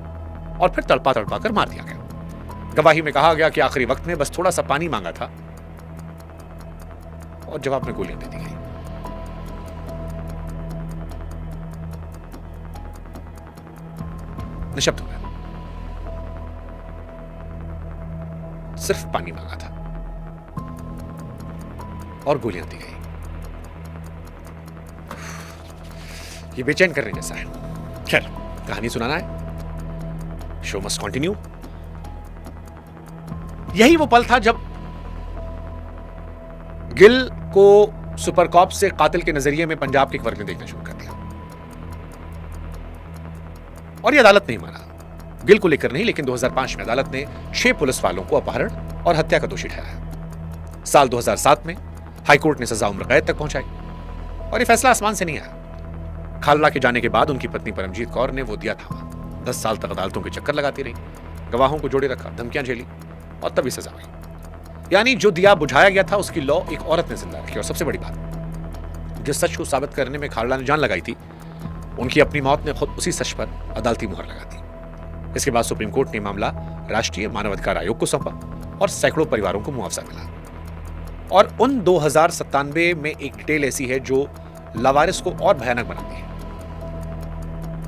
और फिर तड़पा तड़पा कर मार दिया गया। गवाही में कहा गया कि आखिरी वक्त में बस थोड़ा सा पानी मांगा था और जवाब में गोलियां दे दी गई। निशब्द हो गया, सिर्फ पानी मांगा था और गोलियां दी गई। ये बेचैन करने जैसा है। खैर, कहानी सुनाना है, शो मस्ट कंटिन्यू। यही वो पल था जब गिल को सुपर कॉप से कातिल के नजरिए में पंजाब के एक वर्ग ने देखना शुरू कर दिया। और यह अदालत नहीं माना, गिल को लेकर नहीं, लेकिन 2005 में अदालत ने 6 पुलिस वालों को अपहरण और हत्या का दोषी ठहराया। साल 2007 में हाईकोर्ट ने सजा उम्र कैद तक पहुंचाई और यह फैसला आसमान से नहीं आया। खालड़ा के जाने के बाद उनकी पत्नी परमजीत कौर ने वो दिया था 10 साल तक अदालतों के चक्कर लगाती रही, गवाहों को जोड़े रखा, धमकियां झेली और तभी सजा हुई। यानी जो दिया बुझाया गया था उसकी लौ एक औरत ने जिंदा रखी। और सबसे बड़ी बात, जिस सच को साबित करने में खालड़ा ने जान लगाई थी, उनकी अपनी मौत ने खुद उसी सच पर अदालती मुहर लगा दी। इसके बाद सुप्रीम कोर्ट ने मामला राष्ट्रीय मानवाधिकार आयोग को सौंपा और सैकड़ों परिवारों को मुआवजा मिला। और उन 2097 में एक डिटेल ऐसी है जो लावारिस को और भयानक बनाती है।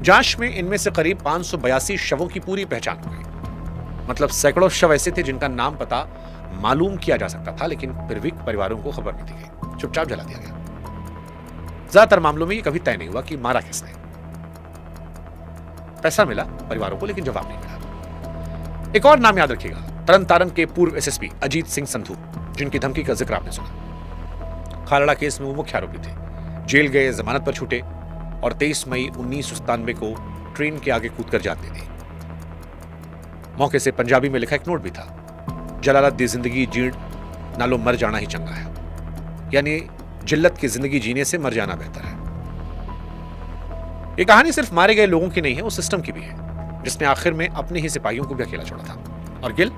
जांच में इनमें से करीब 582 शवों की पूरी पहचान हो गई। मतलब सैकड़ों शव ऐसे थे जिनका नाम पता मालूम किया जा सकता था, लेकिन फिर भी परिवारों को खबर नहीं दी गई, चुपचाप जला दिया गया। ज्यादातर मामलों में यह कभी तय नहीं हुआ कि मारा किसने। पैसा मिला परिवारों को, लेकिन जवाब नहीं मिला। एक और नाम याद रखिएगा, तरन तारण के पूर्व एसएसपी अजीत सिंह संधू, जिनकी धमकी का जिक्र आपने सुना। खालड़ा केस में वो मुख्य आरोपी थे, जेल गए, जमानत पर छूटे और 23 मई 1997 को ट्रेन के आगे कूदकर जान दे दी। मौके से पंजाबी में लिखा एक नोट भी था, जलालत दी जिंदगी जीण नालों मर जाना ही चंगा है। यानी जिल्लत की जिंदगी जीने से मर जाना बेहतर है। यह कहानी सिर्फ मारे गए लोगों की नहीं है, उस सिस्टम की भी है जिसने आखिर में अपने ही सिपाहियों को भी अकेला छोड़ा था। और गिल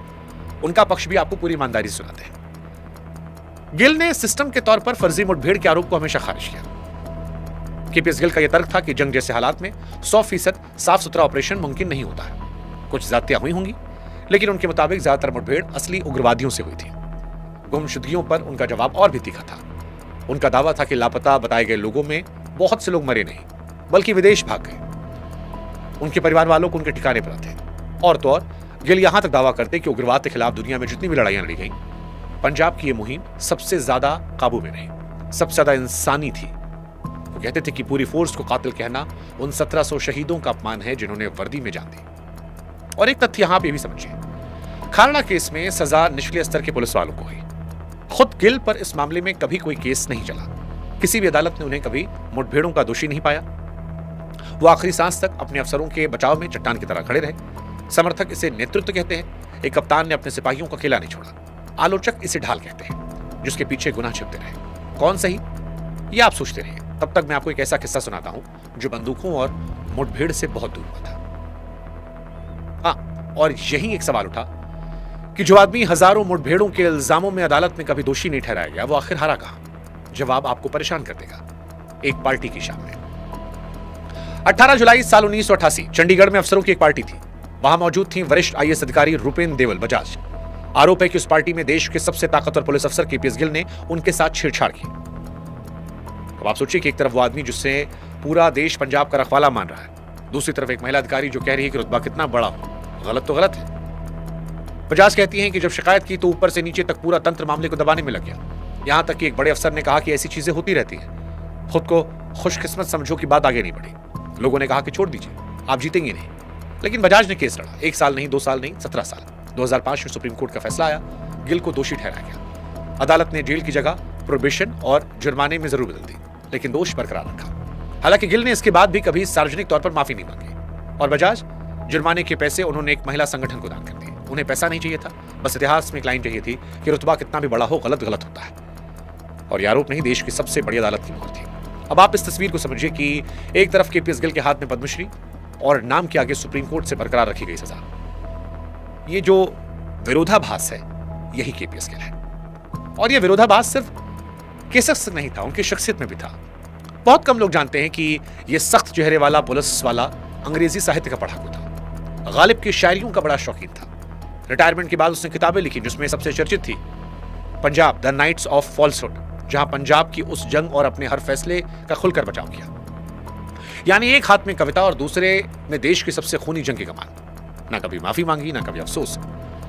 उनका पक्ष भी आपको पूरी ईमानदारी से सुनाते हैं। गिल ने सिस्टम के तौर पर फर्जी मुठभेड़ के आरोप को हमेशा खारिज किया। केपीएस गिल का यह तर्क था कि जंग जैसे हालात में 100% साफ सुथरा ऑपरेशन मुमकिन नहीं होता है। कुछ ज्यादतियां हुई होंगी, लेकिन उनके मुताबिक ज्यादातर मुठभेड़ असली उग्रवादियों से हुई थी। गुमशुदगियों पर उनका जवाब और भी तीखा था। उनका दावा था कि लापता बताए गए लोगों में बहुत से लोग मरे नहीं, बल्कि विदेश भाग गए। उनके परिवार वालों को उनके ठिकाने पर थे। और तो और गिल यहां तक दावा करते कि उग्रवाद के खिलाफ दुनिया में जितनी भी लड़ाइयां लड़ी गई, पंजाब की यह मुहिम सबसे ज्यादा काबू में रही, सबसे ज्यादा इंसानी थी। वो कहते थे कि पूरी फोर्स को कातिल कहना उन 1700 शहीदों का अपमान है जिन्होंने वर्दी में जान दी। और एक तथ्य यहां आप ये भी समझिए, खालड़ा केस में सजा निचले स्तर के पुलिस वालों को हुई। खुद गिल पर इस मामले में कभी कोई केस नहीं चला। किसी भी अदालत ने उन्हें कभी मुठभेड़ों का दोषी नहीं पाया। वो आखिरी सांस तक अपने अफसरों के बचाव में चट्टान की तरह खड़े रहे। समर्थक इसे नेतृत्व कहते हैं। एक कप्तान ने अपने सिपाहियों को अकेला नहीं छोड़ा। आलोचक इसे ढाल कहते हैं, जिसके पीछे गुनाह छिपते रहे। कौन सही, ये आप सोचते रहिए। तब तक मैं आपको एक ऐसा किस्सा सुनाता हूं जो बंदूकों और मुठभेड़ से बहुत दूर हुआ था। हाँ, और यही एक सवाल उठा कि जो आदमी हजारों मुठभेड़ों के इल्जामों में अदालत में कभी दोषी नहीं ठहराया गया, वो आखिर हारा कहां? जवाब आपको परेशान कर देगा। एक पार्टी की शाम में 18 जुलाई साल 1988 चंडीगढ़ में अफसरों की एक पार्टी थी। वहां मौजूद थी वरिष्ठ आईएएस अधिकारी रुपेन देवल बजाज। आरोप है कि उस पार्टी में देश के सबसे ताकतवर पुलिस अफसर केपीएस गिल ने उनके साथ छेड़छाड़ की। अब आप सोचिए कि एक तरफ वो आदमी जिससे पूरा देश पंजाब का रखवाला मान रहा है, दूसरी तरफ एक महिला अधिकारी जो कह रही है कि रुतबा कितना बड़ा हो। गलत तो गलत है। बजाज कहती हैं कि जब शिकायत की तो ऊपर से नीचे तक पूरा तंत्र मामले को दबाने में लग गया। यहां तक कि एक बड़े अफसर ने कहा कि ऐसी चीजें होती रहती हैं, खुद को खुशकिस्मत समझो कि बात आगे नहीं बढ़ी। लोगों ने कहा कि छोड़ दीजिए, आप जीतेंगे नहीं। लेकिन बजाज ने केस लड़ा। 1 साल नहीं, 2 साल नहीं, 17 साल। 2005 में सुप्रीम कोर्ट का फैसला आया, गिल को दोषी ठहराया गया। अदालत ने जेल की जगह प्रोबेशन और जुर्माने में जरूर बदल दी, लेकिन दोष बरकरार रखा। हालांकि गिल ने इसके बाद भी कभी सार्वजनिक तौर पर माफी नहीं मांगी। और बजाज, जुर्माने के पैसे उन्होंने एक महिला संगठन को दान कर दिए। उन्हें पैसा नहीं चाहिए था, बस इतिहास में एक लाइन चाहिए थी कि रुतबा कितना भी बड़ा हो, गलत गलत होता है। और यह आरोप नहीं, देश की सबसे बड़ी अदालत की मोहर थी। अब आप इस तस्वीर को समझिए कि एक तरफ केपीएस गिल के हाथ में पद्मश्री और नाम के आगे सुप्रीम कोर्ट से बरकरार रखी गई सजा। ये जो विरोधाभास है, यही केपीएस गिल है। और यह विरोधाभास सिर्फ केसेस से नहीं था, उनकी शख्सियत में भी था। बहुत कम लोग जानते हैं कि यह सख्त चेहरे वाला पुलिस वाला अंग्रेजी साहित्य का पढ़ाकू था। गालिब की शायरियों का बड़ा शौकीन था। रिटायरमेंट के बाद उसने किताबें लिखी, जिसमें सबसे चर्चित थी Punjab the knights of falsehood, जहां पंजाब की उस जंग और अपने हर फैसले का खुलकर बचाव किया। यानी एक हाथ में कविता और दूसरे में देश की सबसे खूनी जंग की कमान। ना कभी माफी मांगी, ना कभी अफसोस।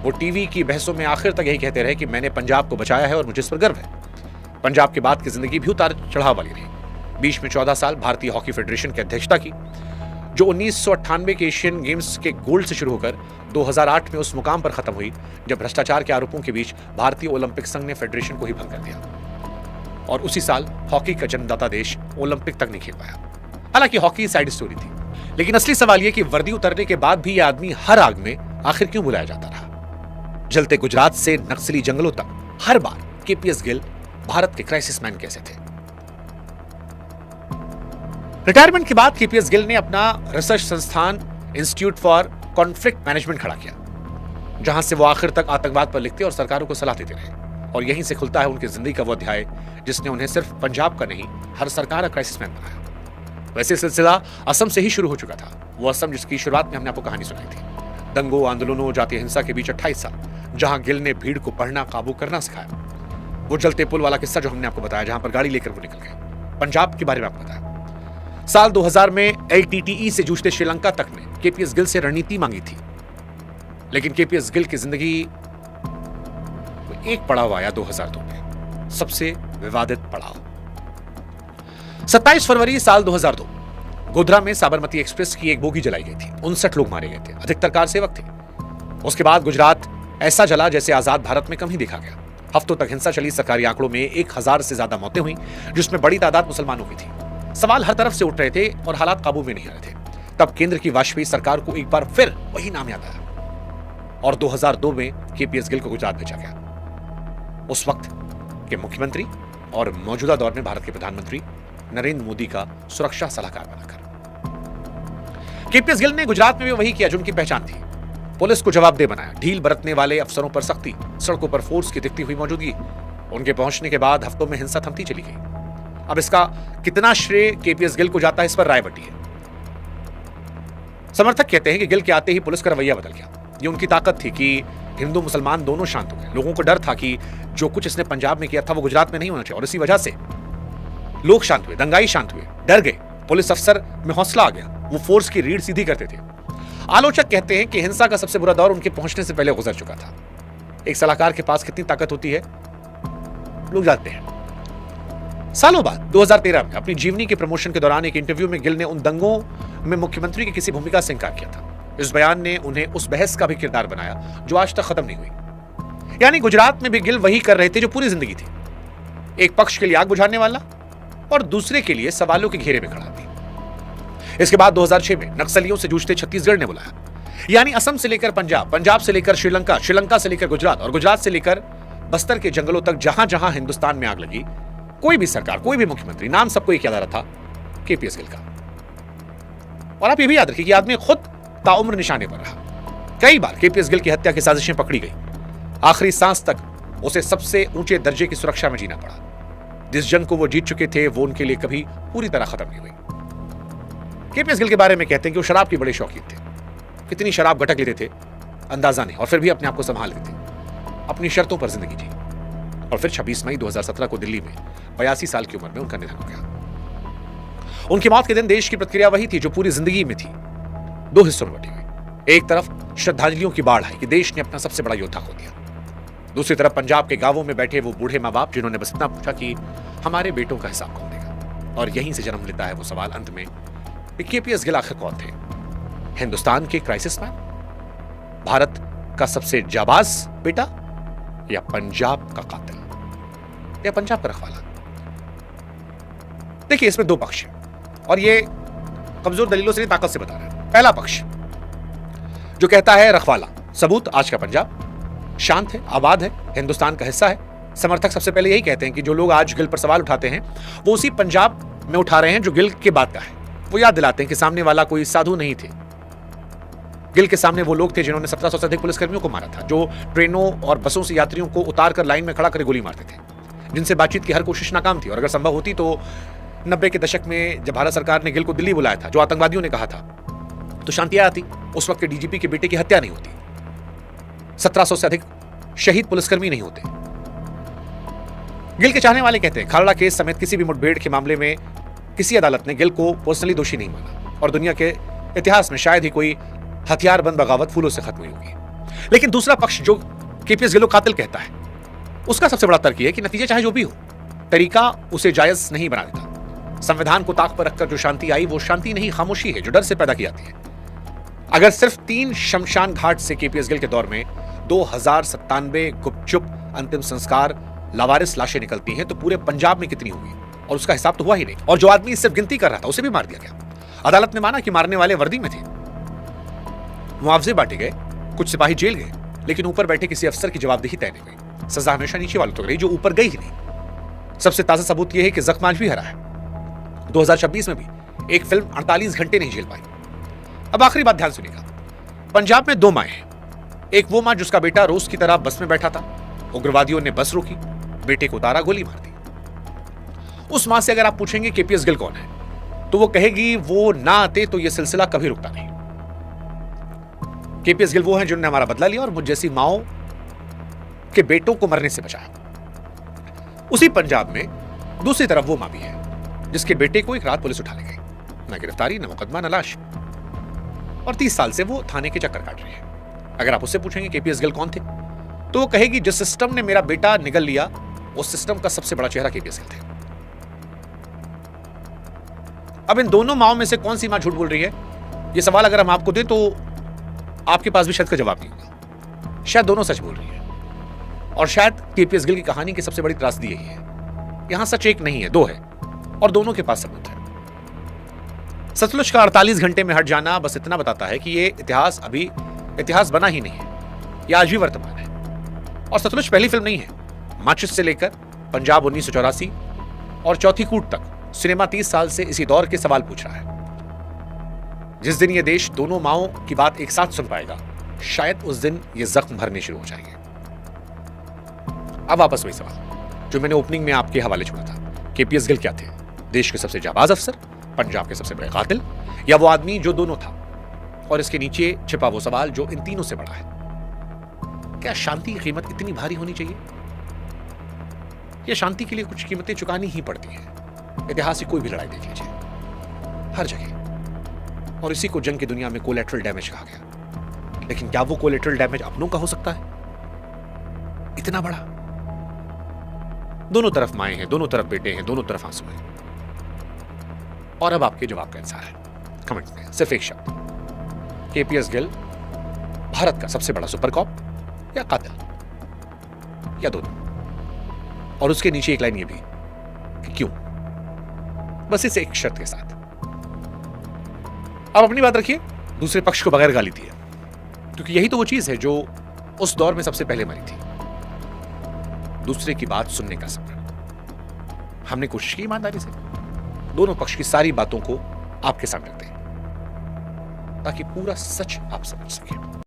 वो टीवी की बहसों में आखिर तक यही कहते रहे कि मैंने पंजाब को बचाया है और मुझे इस पर गर्व है। पंजाब के बाद की जिंदगी भी उतार चढ़ाव वाली रही। बीच में 14 साल भारतीय हॉकी फेडरेशन की अध्यक्षता की। जो 1998 के एशियन गेम्स के गोल्ड से शुरू होकर 2008 में उस मुकाम पर खत्म हुई जब भ्रष्टाचार के आरोपों के बीच भारतीय ओलंपिक संघ ने फेडरेशन को ही भंग कर दिया और उसी साल हॉकी का जन्मदाता देश ओलंपिक तक नहीं खेल पाया। हालांकि हॉकी साइड स्टोरी थी, लेकिन असली सवाल यह कि वर्दी उतरने के बाद भी यह आदमी हर आग में आखिर क्यों बुलाया जाता रहा। जलते गुजरात से नक्सली जंगलों तक हर बार केपीएस गिल भारत के क्राइसिस मैन कैसे थे। रिटायरमेंट के बाद केपीएस गिल ने अपना रिसर्च संस्थान इंस्टीट्यूट फॉर कॉन्फ्लिक्ट मैनेजमेंट खड़ा किया, जहां से वो आखिर तक आतंकवाद पर लिखते और सरकारों को सलाह देते रहे। और यहीं से खुलता है उनकी जिंदगी का वो अध्याय जिसने उन्हें सिर्फ पंजाब का नहीं, हर सरकार का क्राइसिस मैन बनाया। वैसे सिलसिला असम से ही शुरू हो चुका था, वो असम जिसकी शुरुआत में हमने आपको कहानी सुनाई थी। दंगों, आंदोलनों, जातीय हिंसा के बीच 28 साल, जहां गिल ने भीड़ को पढ़ना, काबू करना सिखाया। वो जलते पुल वाला किस्सा जो हमने आपको बताया, जहां पर गाड़ी लेकर वो निकल गए। पंजाब के बारे में आपको बताया। साल 2000 में LTTE से जूझते श्रीलंका तक ने केपीएस गिल से रणनीति मांगी थी, लेकिन केपीएस गिल की जिंदगी एक पड़ाव आया 2002 में, सबसे विवादित पड़ाव। 27 फरवरी साल 2002 गोधरा में साबरमती एक्सप्रेस की एक बोगी जलाई गई थी। 59 लोग मारे गए थे, अधिकतर कार सेवक थे। उसके बाद गुजरात ऐसा जला जैसे आजाद भारत में कम ही देखा गया। हफ्तों तक हिंसा चली। सरकारी आंकड़ों में 1000 से ज्यादा मौतें हुई, जिसमें बड़ी तादाद मुसलमानों की थी। सवाल हर तरफ से उठ रहे थे और हालात काबू में नहीं आ रहे थे। तब केंद्र की वाजपेयी सरकार को एक बार फिर वही नाम याद आया और 2002 में केपीएस गिल को गुजरात भेजा गया। उस वक्त के मुख्यमंत्री और मौजूदा दौर में भारत के प्रधानमंत्री नरेंद्र मोदी का सुरक्षा सलाहकार बनाकर। केपीएस गिल ने गुजरात में भी वही किया जो उनकी पहचान थी। पुलिस को जवाबदेह बनाया, ढील बरतने वाले अफसरों पर सख्ती, सड़कों पर फोर्स की दिखती हुई मौजूदगी। उनके पहुंचने के बाद हफ्तों में हिंसा थमती चली गई। अब इसका कितना श्रेय केपीएस गिल को जाता है, इस पर राय बटी है। समर्थक कहते हैं कि गिल के आते ही पुलिस का रवैया बदल गया। ये उनकी ताकत थी कि हिंदू मुसलमान दोनों शांत हो गए। लोगों को डर था कि जो कुछ इसने पंजाब में किया था वो गुजरात में नहीं होना चाहिए, और इसी वजह से लोग शांत हुए, दंगाई शांत हुए, डर गए। पुलिस अफसर में हौसला आ गया, वो फोर्स की रीढ़ सीधी करते थे। आलोचक कहते हैं कि हिंसा का सबसे बुरा दौर उनके पहुंचने से पहले गुजर चुका था। एक सलाहकार के पास कितनी ताकत होती है लोग जानते हैं। सालों बाद 2013 में अपनी जीवनी के प्रमोशन के दौरान एक इंटरव्यू में गिल ने उन दंगों में मुख्यमंत्री की किसी भूमिका से इंकार किया था। इस बयान ने उन्हें उस बहस का भी किरदार बनाया जो आज तक खत्म नहीं हुई। यानी गुजरात में भी गिल वही कर रहे थे जो पूरी जिंदगी थी, एक पक्ष के लिए आग बुझाने वाला और दूसरे के लिए सवालों के घेरे में खड़ा थी। इसके बाद 2006 में नक्सलियों से जूझते छत्तीसगढ़ ने बुलाया। यानी असम से लेकर पंजाब, पंजाब से लेकर श्रीलंका, श्रीलंका से लेकर गुजरात और गुजरात से लेकर बस्तर के जंगलों तक, जहां जहां हिंदुस्तान में आग लगी, कोई भी सरकार, कोई भी मुख्यमंत्री, नाम सबको एक याद आ रहा था, केपीएस गिल का। और आप ये भी याद रखिए कि आदमी खुद ताउम्र निशाने पर रहा। कई बार केपीएस गिल की हत्या की साजिशें पकड़ी गई। आखिरी सांस तक उसे सबसे ऊंचे दर्जे की सुरक्षा में जीना पड़ा। जिस जंग को वो जीत चुके थे वो उनके लिए कभी पूरी तरह खत्म नहीं हुई। केपीएस गिल के बारे में कहते हैं कि वो शराब के बड़े शौकीन थे। कितनी शराब गटक लेते थे अंदाजा नहीं, और फिर भी अपने आप को संभाल लेते थे, अपनी शर्तों पर जिंदगी जी। और फिर 26 मई 2017 को दिल्ली में 82 साल की उम्र में उनका निधन हो गया। उनकी मौत के दिन देश की प्रतिक्रिया वही थी जो पूरी जिंदगी में थी, दो हिस्सों में बटी हुई। एक तरफ श्रद्धांजलियों की बाढ़ आई कि देश ने अपना सबसे बड़ा योद्धा खो दिया। दूसरी तरफ पंजाब के गांवों में बैठे वो बूढ़े माँ बाप जिन्होंने बस इतना पूछा कि हमारे बेटों का हिसाब कौन देगा। और यहीं से जन्म लेता है वो सवाल अंत में कि केपीएस गिल आखिर कौन थे? हिंदुस्तान के क्राइसिस मैन, भारत का सबसे जाबाज बेटा, या पंजाब का कातिल, या पंजाब का रखवाला? देखिए, इसमें दो पक्ष हैं और ये कमजोर दलीलों से नहीं, ताकत से बता रहे हैं। पहला पक्ष जो कहता है रखवाला, सबूत आज का पंजाब शांत है, आबाद है, हिंदुस्तान का हिस्सा है। समर्थक सबसे पहले यही कहते हैं कि जो लोग आज गिल पर सवाल उठाते हैं वो उसी पंजाब में उठा रहे हैं जो गिल के बाद का है। वो याद दिलाते हैं कि सामने वाला कोई साधु नहीं थे। गिल के सामने वो लोग थे जिन्होंने 1700 से अधिक पुलिसकर्मियों को मारा था, जो ट्रेनों और बसों से यात्रियों को उतार कर लाइन में खड़ा कर गोली मारते थे, जिनसे बातचीत की हर कोशिश नाकाम थी। और अगर संभव होती तो 90 के दशक में जब भारत सरकार ने गिल को दिल्ली बुलाया था, जो आतंकवादियों ने कहा था, तो शांति आती। उस वक्त के डीजीपी के बेटे की हत्या नहीं होती, 1700 से अधिक शहीद पुलिसकर्मी नहीं होते। गिल के चाहने वाले कहते हैं खालड़ा केस समेत किसी भी मुठभेड़ के मामले में किसी अदालत ने गिल को पर्सनली दोषी नहीं माना, और दुनिया के इतिहास में शायद ही कोई हथियारबंद बगावत फूलों से खत्म हुई होगी। लेकिन दूसरा पक्ष जो केपीएस गिल को कातिल कहता है, उसका सबसे बड़ा तर्क यह है कि नतीजा चाहे जो भी हो, तरीका उसे जायज नहीं बना देता। संविधान को ताक पर रखकर जो शांति आई वो शांति नहीं, खामोशी है जो डर से पैदा की जाती है। अगर सिर्फ 3 शमशान घाट से केपीएस गिल के दौर में 2097 गुपचुप अंतिम संस्कार लावारिस लाशें निकलती हैं तो पूरे पंजाब में कितनी होगी, और उसका हिसाब तो हुआ ही नहीं। और जो आदमी सिर्फ गिनती कर रहा था उसे भी मार दिया गया। अदालत ने माना कि मारने वाले वर्दी में थे। मुआवजे बांटे गए, कुछ सिपाही जेल गए, लेकिन ऊपर बैठे किसी अफसर की जवाबदेही तय नहीं हुई। सजा हमेशा नीचे वालों तक रही जो ऊपर गई ही नहीं। सबसे ताजा सबूत यह है कि जख्म आज भी हरा है। 2026 में भी एक फिल्म 48 घंटे नहीं झेल पाई। अब आखिरी बात ध्यान सुनिएगा। पंजाब में 2 माएं हैं। एक वो मां जिसका बेटा रोज की तरह बस में बैठा था, उग्रवादियों ने बस रोकी, बेटे को उतारा, गोली मार दी। उस मां से अगर आप पूछेंगे केपीएस गिल कौन है तो वो कहेगी वो ना आते तो यह सिलसिला कभी रुकता नहीं। केपीएस गिल वो हैं जिन्होंने हमारा बदला लिया और मुझ जैसी माओ के बेटों को मरने से बचाया। उसी पंजाब में दूसरी तरफ वो मां भी है जिसके बेटे को एक रात पुलिस उठा ले गई। न गिरफ्तारी, न मुकदमा, न लाश, और 30 साल से वो थाने के चक्कर काट रही है। अगर आप उससे पूछेंगे केपीएस गिल कौन थे तो वो कहेगी जिस सिस्टम ने मेरा बेटा निगल लिया उस सिस्टम का सबसे बड़ा चेहरा केपीएस गिल थे। अब इन दोनों माओं में से कौन सी मां झूठ बोल रही है, यह सवाल अगर हम आपको दें तो आपके पास भी शायद का जवाब नहीं होगा। शायद दोनों सच बोल रही है, और शायद केपीएस गिल की कहानी की सबसे बड़ी त्रासदी यही है, यहां सच एक नहीं है, 2 है, और दोनों के पास सबूत है। सतलुज का 48 घंटे में हट जाना बस इतना बताता है कि ये इतिहास अभी इतिहास बना ही नहीं है, यह आज भी वर्तमान है। और सतलुज पहली फिल्म नहीं है। माचिस से लेकर पंजाब 1984 और चौथी कूट तक सिनेमा 30 साल से इसी दौर के सवाल पूछ रहा है। जिस दिन यह देश दोनों माओं की बात एक साथ सुन पाएगा, शायद उस दिन ये जख्म भरने शुरू हो जाएंगे। अब वापस वही सवाल जो मैंने ओपनिंग में आपके हवाले छोड़ा था, केपीएस गिल क्या थे? देश के सबसे जाबाज अफसर, पंजाब के सबसे बड़े कातिल, या वो आदमी जो दोनों था? और इसके नीचे छिपा वो सवाल जो इन तीनों से बड़ा है, क्या शांति की कीमत इतनी भारी होनी चाहिए? या शांति के लिए कुछ कीमतें चुकानी ही पड़ती हैं? इतिहास की कोई भी लड़ाई देख लीजिए, हर जगह, और इसी को जंग की दुनिया में कोलेटरल डैमेज कहा गया। लेकिन क्या वो कोलेटरल डैमेज अपनों का हो सकता है इतना बड़ा? दोनों तरफ माएं हैं, दोनों तरफ बेटे हैं, दोनों तरफ आंसू हैं। और अब आपके जवाब का इंतजार है। कमेंट में सिर्फ एक शब्द, केपीएस गिल भारत का सबसे बड़ा सुपर कॉप या कातिल, या दोनों? और उसके नीचे एक लाइन ये भी कि क्यों? बस इस एक शर्त के साथ। आप अपनी बात रखिए, दूसरे पक्ष को बगैर गाली दिए, क्योंकि यही तो वो चीज है जो उस दौर में सबसे पहले मरी थी, दूसरे की बात सुनने का सब्र। हमने कोशिश की ईमानदारी से दोनों पक्ष की सारी बातों को आपके सामने रखते हैं ताकि पूरा सच आप समझ सकें।